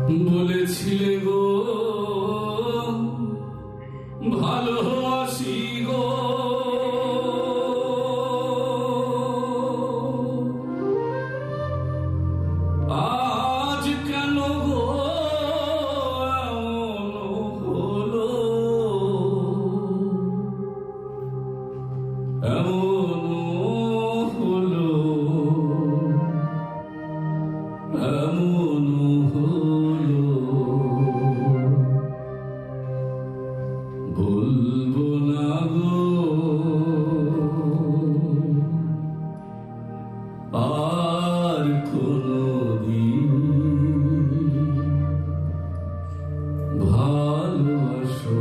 বলেছিলে গো ভালোবাসি গো, আজ কেন গো এমন হলো, এমন হলো, এমন হলো। বলবো না গো আর কোনদিন, ভালোবাসো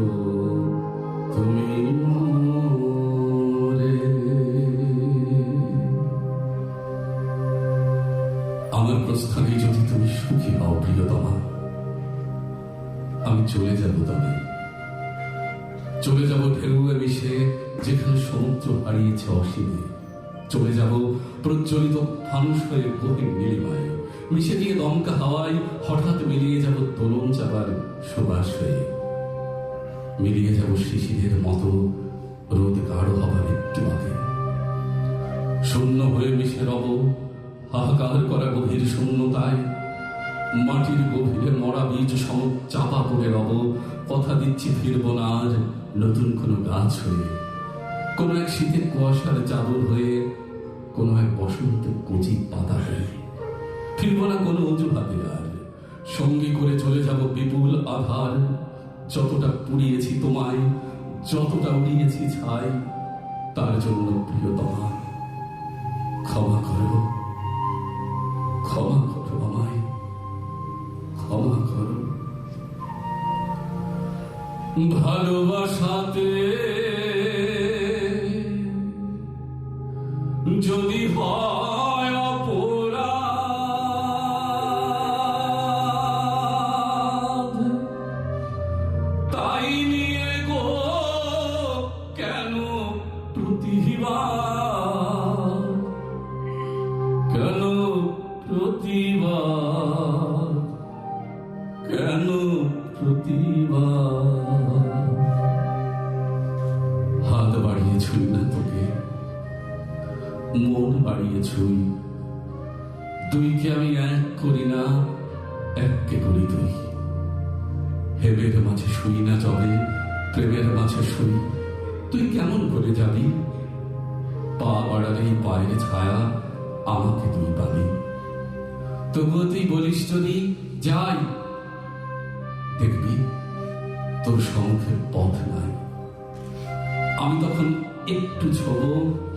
তুমি মোরে। আমার প্রস্থানে যদি তুমি সুখী হও প্রিয়তমা, আমি চলে যাব, তবে চলে যাব ঢেউয়ে মিশে যেখানে সমুদ্র হারিয়েছে অসীমে। চলে যাব প্রজ্বলিত ফানুস হয়ে গভীর নীলিমায়, মিশে দিয়ে দমকা হাওয়ায় হঠাৎ মিলিয়ে যাব তরুণ চাপার সুবাস হয়ে। মিলিয়ে যাব শিশিরের মতো রোদ গাঢ় হবার একটু আগে। শূন্য হয়ে মিশে রব হাহাকার করা গভীর শূন্যতায়। মাটির গভীরে মরা বীজ সম চাপা পড়ে রব। কথা দিচ্ছি ফিরব না আর নতুন কোনো গাছ হয়ে, কোন এক শীতের কুয়াশার চাদর হয়ে, কোন এক বসন্তের কচি পাতা হয়ে। ফিরব না কোনো অজুহাতে আর, সঙ্গী করে চলে যাব বিপুল আধার। যতটা পুড়িয়েছি তোমায়, যতটা উড়িয়েছি ছাই, তার জন্য প্রিয়তমা ক্ষমা করো, ক্ষমা করো আমায়, ক্ষমা করো। ভালোবাসাতে যদি হয় অপরাধ, তাই নিয়ে গো কেন প্রতিবাদ, কেন প্রতিবাদ, কেন প্রতিবাদ। হাত বাড়িয়ে ছুঁই না তোকে, মন বাড়িয়ে ছুঁই। দুইকে আমি এক করি না, এককে করি তুই। হেবের মাঝে শুই না যবে, প্রেমের মাঝে শুই। তুই কেমন করে যাবি? পা বাড়ালেই পায়ের ছায়া আমাকে তুই পাবি। তবুও তুই বলিস যদি যাই, দেখবি তোর সম্মুখে পথ নাই। আমি তখন একটু ছোব,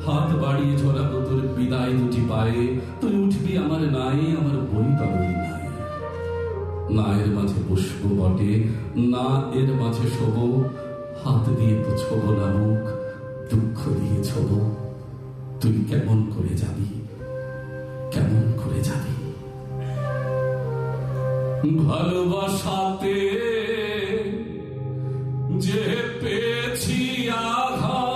হাত বাড়িয়ে ঝোলাবো তোর বিদায় দুটি পায়ে। তুই উঠবি আমার নাই, আমার বই তরই নাই। না এর মাঝে বসবো বটে, না এর মাঝে শোব। হাত দিয়ে তো ছোব না মুখ, দুঃখ দিয়ে ছোব। তুই কেমন করে যাবি, কেমন করে যাবি? ভালোবাসাতে যে পেয়েছি আঘাত,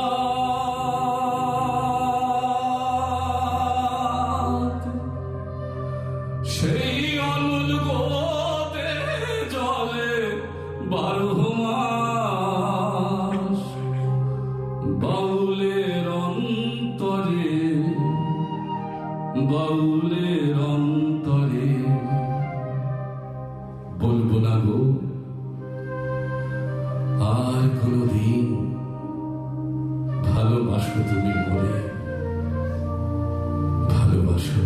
সেই অনুল গোতে জলে 12 মাস। বাউলের অন্তরে, বাউলের অন্তরে বলবো না গো আর কোনদিন, ভালোবাসো তুমি মোরে, ভালোবাসো।